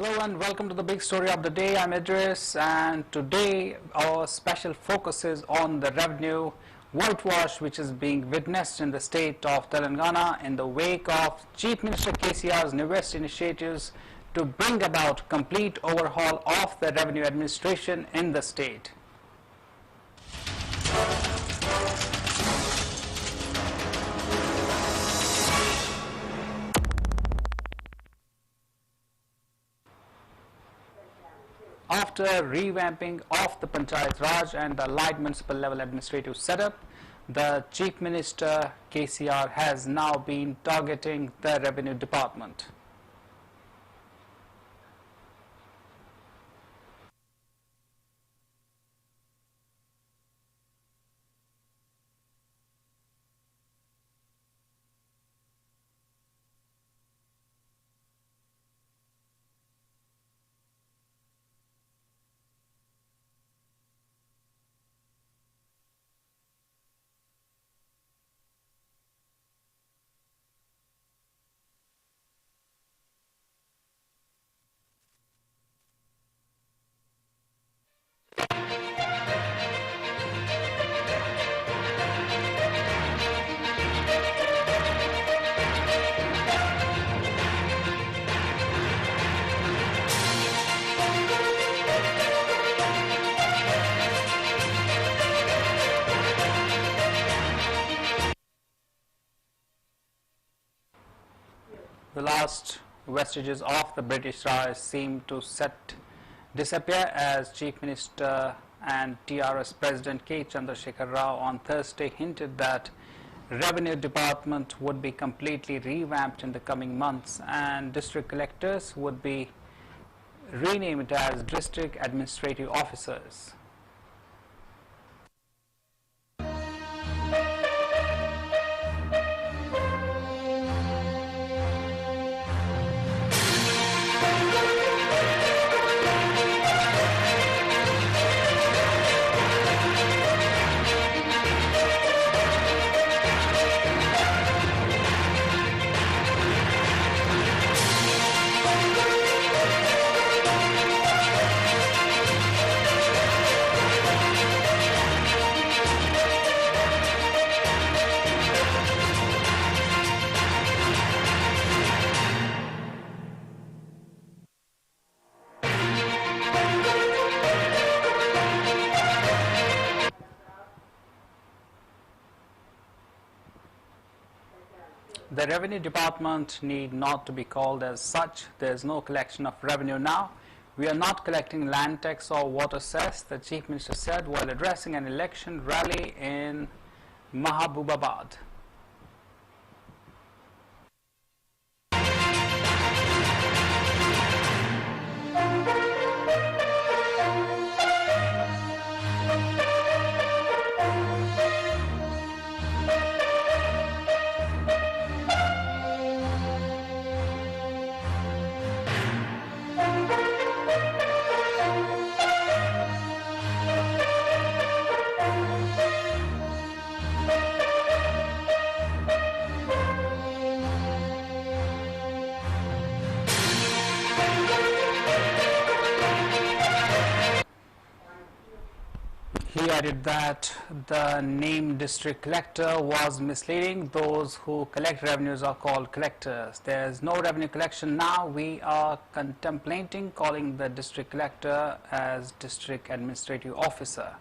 Hello and welcome to the big story of the day. I'm Idris, and today our special focus is on the revenue whitewash which is being witnessed in the state of Telangana in the wake of Chief Minister KCR's newest initiatives to bring about complete overhaul of the revenue administration in the state. After revamping of the Panchayat Raj and the light municipal level administrative setup, the Chief Minister KCR has now been targeting the Revenue Department. The last vestiges of the British Raj seem to disappear as Chief Minister and TRS President K. Chandrasekhar Rao on Thursday hinted that Revenue Department would be completely revamped in the coming months and district collectors would be renamed as district administrative officers. The Revenue Department need not to be called as such. There is no collection of revenue now. We are not collecting land tax or water cess, the Chief Minister said while addressing an election rally in Mahabubabad. He added that the name district collector was misleading. Those who collect revenues are called collectors. There is no revenue collection now. We are contemplating calling the district collector as district administrative officer.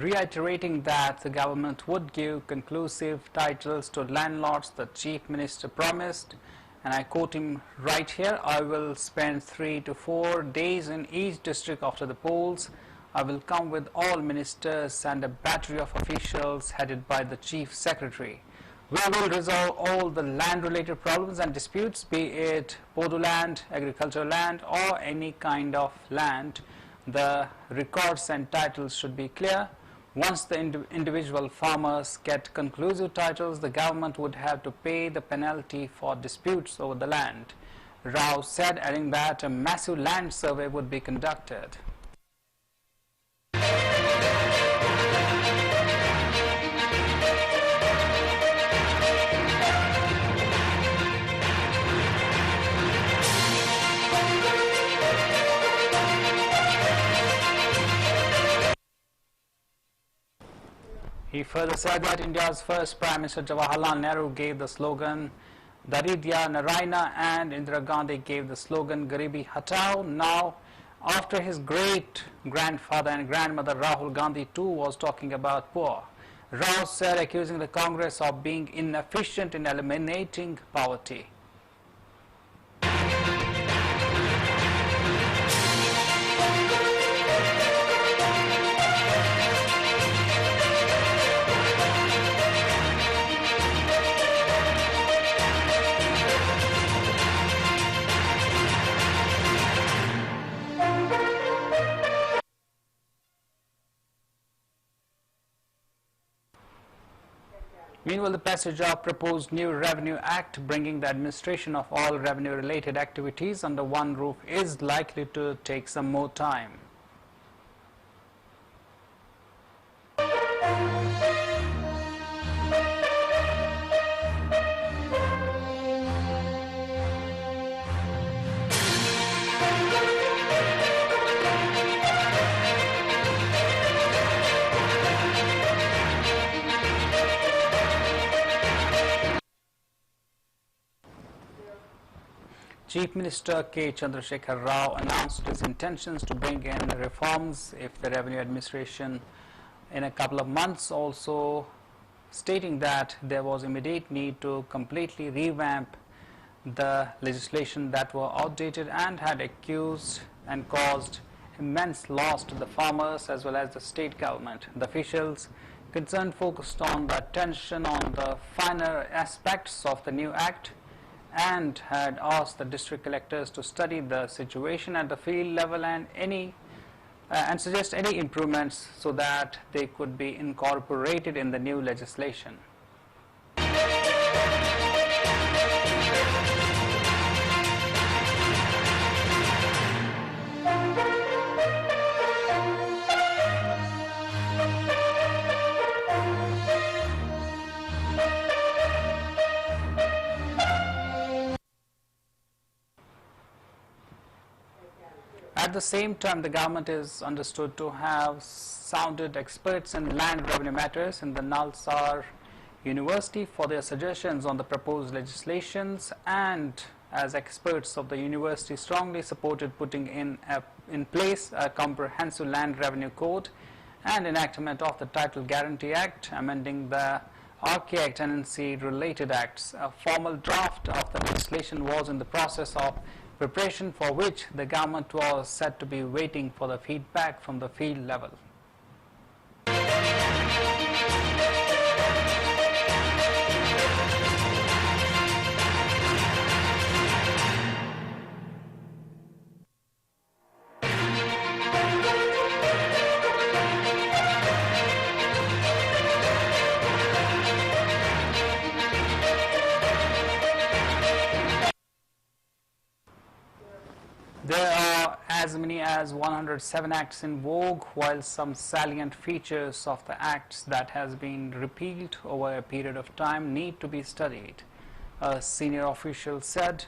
Reiterating that the government would give conclusive titles to landlords, the Chief Minister promised, and I quote him right here, "I will spend 3 to 4 days in each district after the polls. I will come with all ministers and a battery of officials headed by the Chief Secretary. We will resolve all the land-related problems and disputes, be it Podu land, agricultural land, or any kind of land. The records and titles should be clear. Once the individual farmers get conclusive titles, the government would have to pay the penalty for disputes over the land, Rao said, adding that a massive land survey would be conducted. He further said that India's first Prime Minister Jawaharlal Nehru gave the slogan Daridya Narayana and Indira Gandhi gave the slogan Garibi Hatao. Now, after his great grandfather and grandmother Rahul Gandhi too was talking about poor, Rao said, accusing the Congress of being inefficient in eliminating poverty. Meanwhile, the passage of proposed new Revenue Act bringing the administration of all revenue-related activities under one roof is likely to take some more time. Chief Minister K. Chandrasekhar Rao announced his intentions to bring in reforms if the Revenue Administration in a couple of months, also stating that there was immediate need to completely revamp the legislation that were outdated and had accused and caused immense loss to the farmers as well as the state government. The officials concerned focused on the attention on the finer aspects of the new act and had asked the district collectors to study the situation at the field level and suggest any improvements so that they could be incorporated in the new legislation. At the same time, the government is understood to have sounded experts in land revenue matters in the Nalsar University for their suggestions on the proposed legislations, and as experts of the university strongly supported putting in place a comprehensive land revenue code and enactment of the Title Guarantee Act, amending the Archaic Tenancy Related Acts. A formal draft of the legislation was in the process of preparation, for which the government was said to be waiting for the feedback from the field level. There are as many as 107 acts in vogue, while some salient features of the acts that has been repealed over a period of time need to be studied. A senior official said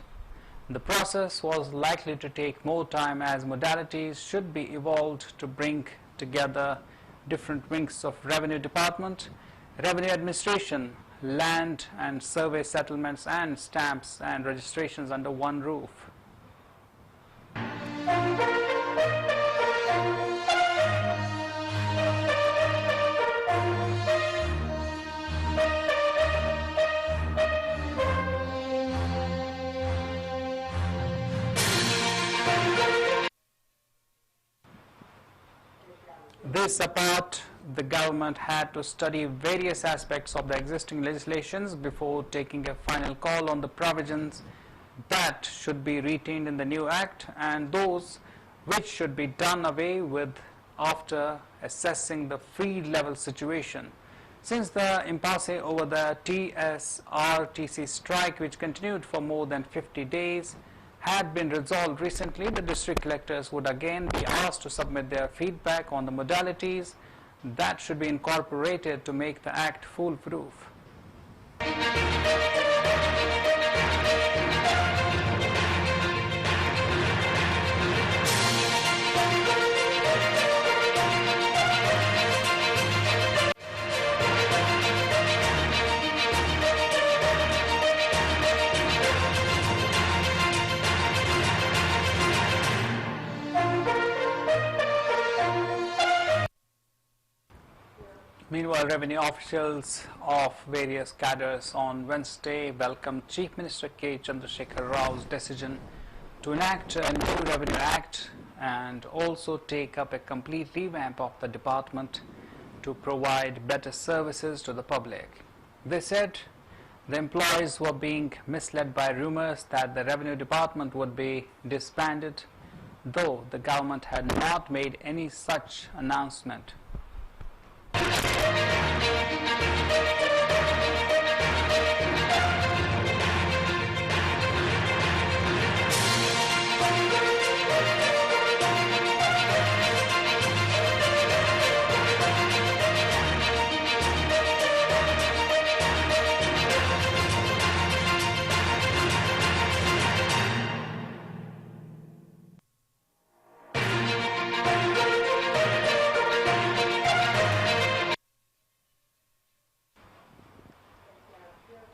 the process was likely to take more time as modalities should be evolved to bring together different wings of Revenue Department, Revenue Administration, land and survey settlements and stamps and registrations under one roof. This This apart, the government had to study various aspects of the existing legislations before taking a final call on the provisions that should be retained in the new act and those which should be done away with after assessing the field level situation. Since the impasse over the TSRTC strike, which continued for more than 50 days, had been resolved recently, the district collectors would again be asked to submit their feedback on the modalities that should be incorporated to make the act foolproof. Meanwhile, revenue officials of various cadres on Wednesday welcomed Chief Minister K. Chandrasekhar Rao's decision to enact a new Revenue Act and also take up a complete revamp of the department to provide better services to the public. They said the employees were being misled by rumors that the Revenue Department would be disbanded, though the government had not made any such announcement.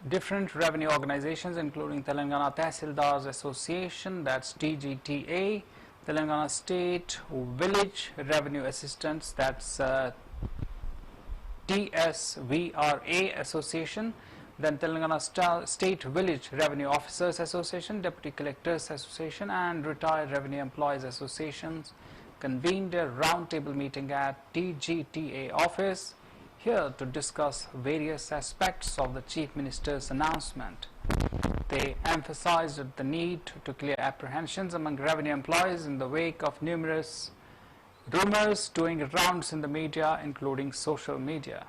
Different revenue organizations, including Telangana Tehsildars Association, that's TGTA, Telangana State Village Revenue Assistants, that's TSVRA Association, then Telangana State Village Revenue Officers Association, Deputy Collectors Association, and Retired Revenue Employees Associations convened a roundtable meeting at TGTA office here to discuss various aspects of the Chief Minister's announcement. They emphasized the need to clear apprehensions among revenue employees in the wake of numerous rumors doing rounds in the media, including social media.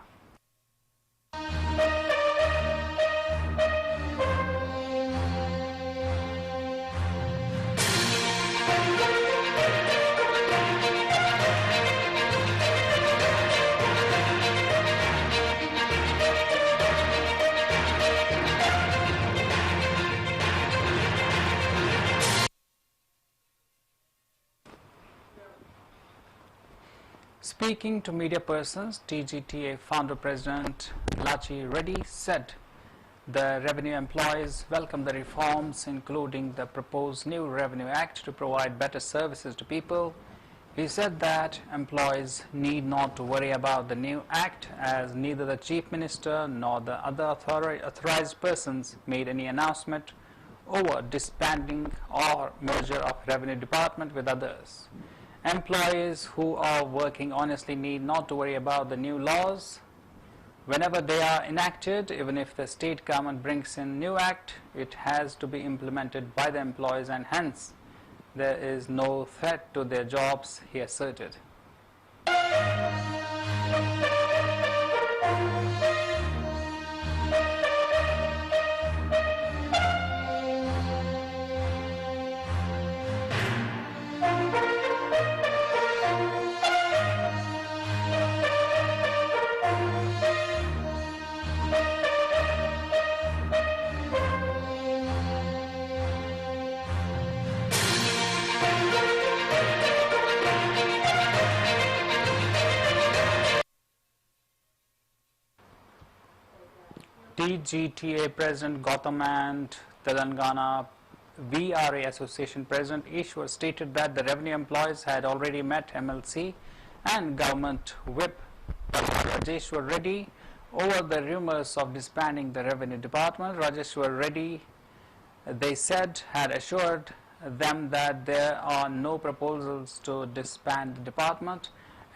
Speaking to media persons, TGTA founder President Lachi Reddy said the revenue employees welcome the reforms, including the proposed new Revenue Act to provide better services to people. He said that employees need not to worry about the new act, as neither the Chief Minister nor the other authorized persons made any announcement over disbanding or merger of Revenue Department with others. Employees who are working honestly need not to worry about the new laws. Whenever they are enacted, even if the state government brings in new act, it has to be implemented by the employees, and hence there is no threat to their jobs, he asserted. TGTA President Gautam and Telangana VRO Association President Ishwar stated that the revenue employees had already met MLC and Government Whip Rajeshwar Reddy over the rumors of disbanding the Revenue Department. Rajeshwar Reddy, they said, had assured them that there are no proposals to disband the department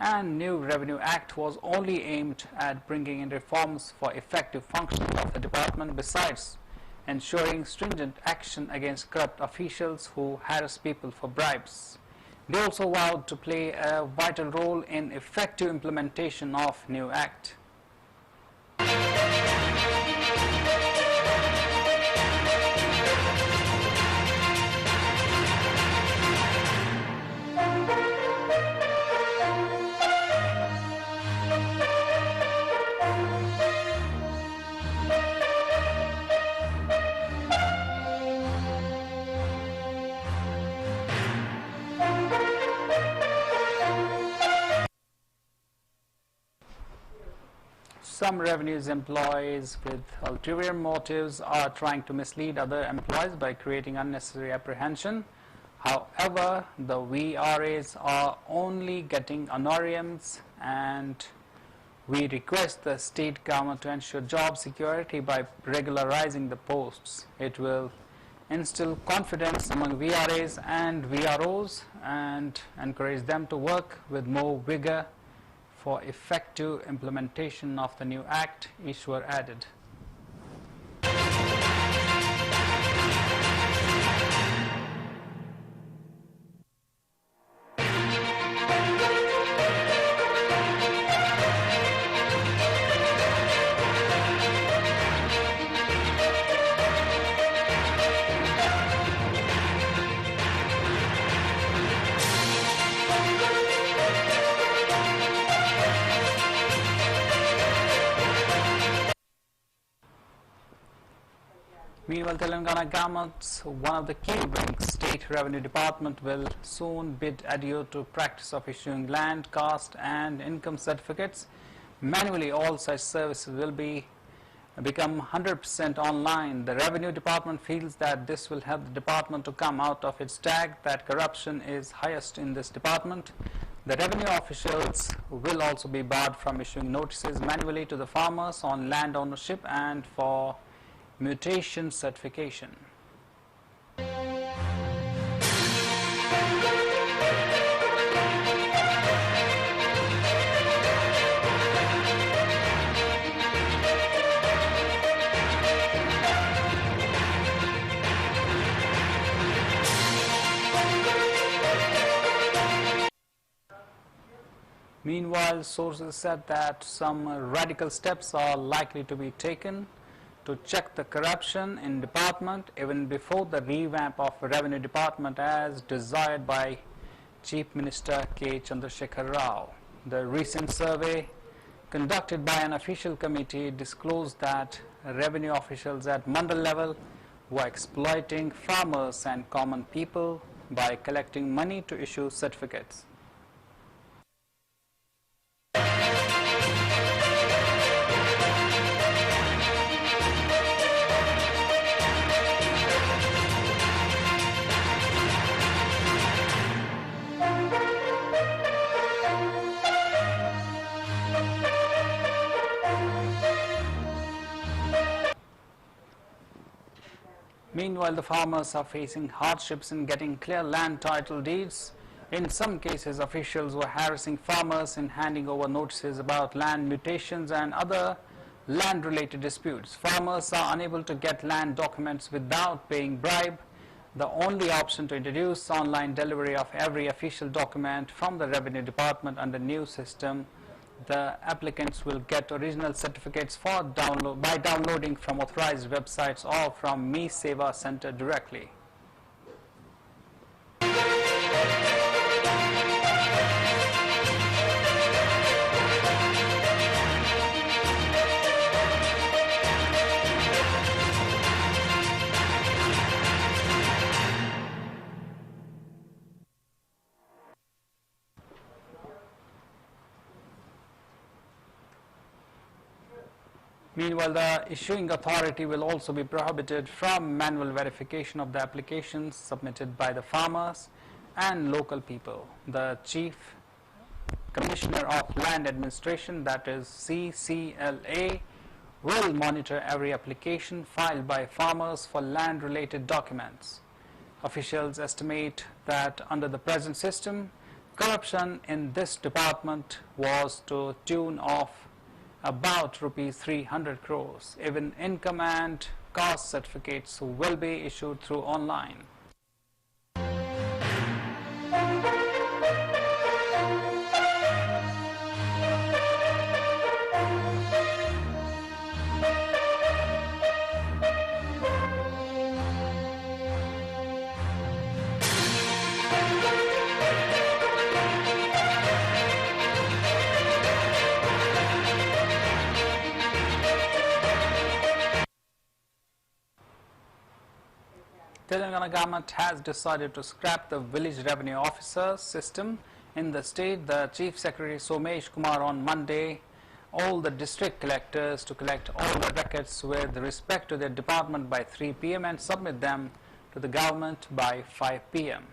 and new Revenue Act was only aimed at bringing in reforms for effective functioning of the department, besides ensuring stringent action against corrupt officials who harass people for bribes. They also vowed to play a vital role in effective implementation of new Act. Some revenues employees with ulterior motives are trying to mislead other employees by creating unnecessary apprehension. However, the VRAs are only getting honorariums, and we request the state government to ensure job security by regularizing the posts. It will instill confidence among VRAs and VROs and encourage them to work with more vigor for effective implementation of the new Act, Ishwar added. Meanwhile, Telangana government's one of the key wings, State Revenue Department, will soon bid adieu to practice of issuing land, caste and income certificates. Manually, all such services will become 100% online. The Revenue Department feels that this will help the department to come out of its tag that corruption is highest in this department. The revenue officials will also be barred from issuing notices manually to the farmers on land ownership and for mutation certification. Meanwhile, sources said that some radical steps are likely to be taken to check the corruption in department even before the revamp of Revenue Department as desired by Chief Minister K. Chandrasekhar Rao. The recent survey conducted by an official committee disclosed that revenue officials at mandal level were exploiting farmers and common people by collecting money to issue certificates. Meanwhile, the farmers are facing hardships in getting clear land title deeds. In some cases, officials were harassing farmers in handing over notices about land mutations and other land-related disputes. Farmers are unable to get land documents without paying bribe. The only option to introduce online delivery of every official document from the Revenue Department under new system. The applicants will get original certificates for download by downloading from authorized websites or from Me Seva Center directly. Meanwhile, the issuing authority will also be prohibited from manual verification of the applications submitted by the farmers and local people. The Chief Commissioner of Land Administration, that is CCLA, will monitor every application filed by farmers for land-related documents. Officials estimate that under the present system, Corruption in this department was to tune of about rupees 300 crores. Even income and caste certificates will be issued through online. Telangana government has decided to scrap the village revenue officer system in the state. The Chief Secretary Somesh Kumar on Monday all the district collectors to collect all the records with respect to their department by 3 p.m. and submit them to the government by 5 p.m.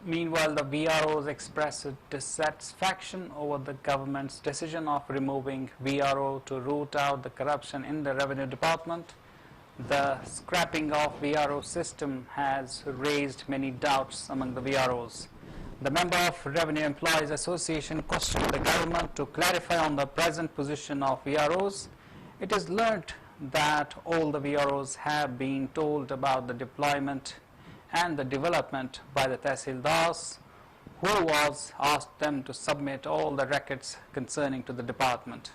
Meanwhile, the VROs expressed dissatisfaction over the government's decision of removing VRO to root out the corruption in the revenue department. The scrapping of VRO system has raised many doubts among the VROs. The member of Revenue Employees Association questioned the government to clarify on the present position of VROs. It is learnt that all the VROs have been told about the deployment and the development by the Tehsildars, who was asked them to submit all the records concerning to the department.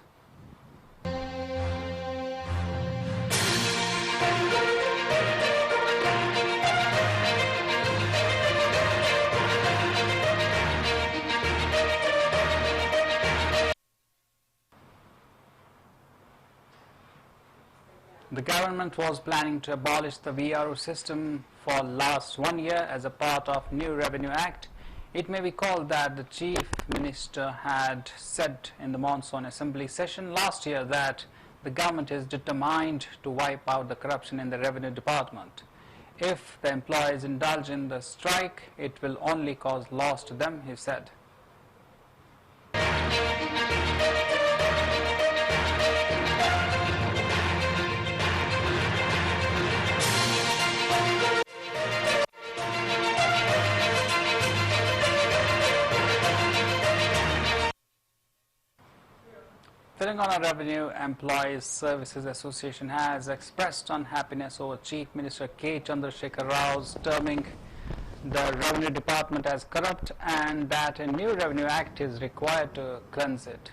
The government was planning to abolish the VRO system for last 1 year as a part of new Revenue Act. It may be called that the Chief Minister had said in the monsoon assembly session last year that the government is determined to wipe out the corruption in the revenue department. If the employees indulge in the strike, it will only cause loss to them, he said. Telangana Revenue Employees Services Association has expressed unhappiness over Chief Minister K. Chandrasekhar Rao's terming the Revenue Department as corrupt and that a new Revenue Act is required to cleanse it.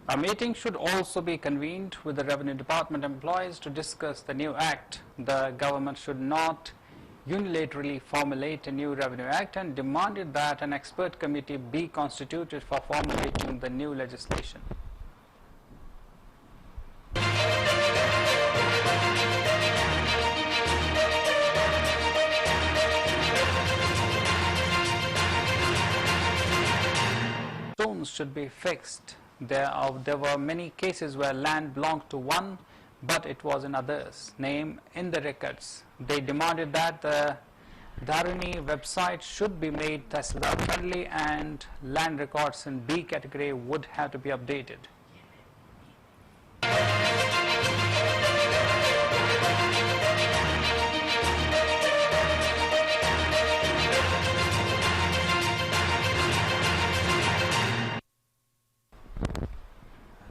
A meeting should also be convened with the Revenue Department employees to discuss the new act. The government should not unilaterally formulate a new Revenue Act and demanded that an expert committee be constituted for formulating the new legislation. Stones should be fixed. There were many cases where land belonged to one, but it was in others' name in the records. They demanded that the Dharani website should be made Tehsildar friendly and land records in B category would have to be updated.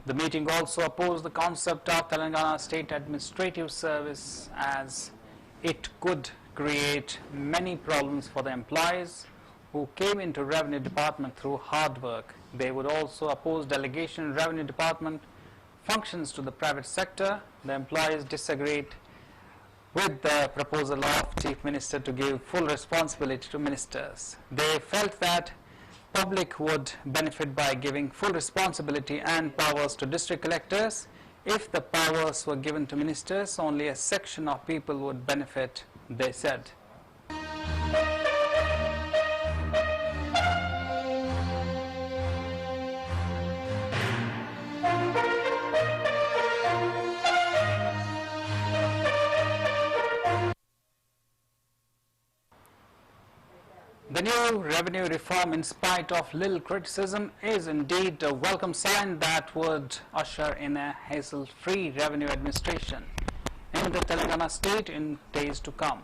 The meeting also opposed the concept of Telangana State Administrative Service as it could create many problems for the employees who came into Revenue Department through hard work. They would also oppose delegation in Revenue Department functions to the private sector. The employees disagreed with the proposal of Chief Minister to give full responsibility to ministers. They felt that public would benefit by giving full responsibility and powers to district collectors. If the powers were given to ministers, only a section of people would benefit, they said. The new revenue reform, in spite of little criticism, is indeed a welcome sign that would usher in a hassle-free revenue administration in the Telangana state in days to come.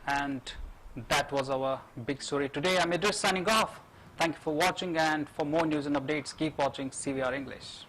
And that was our big story today. I'm Idris signing off. Thank you for watching, and for more news and updates, keep watching CVR English.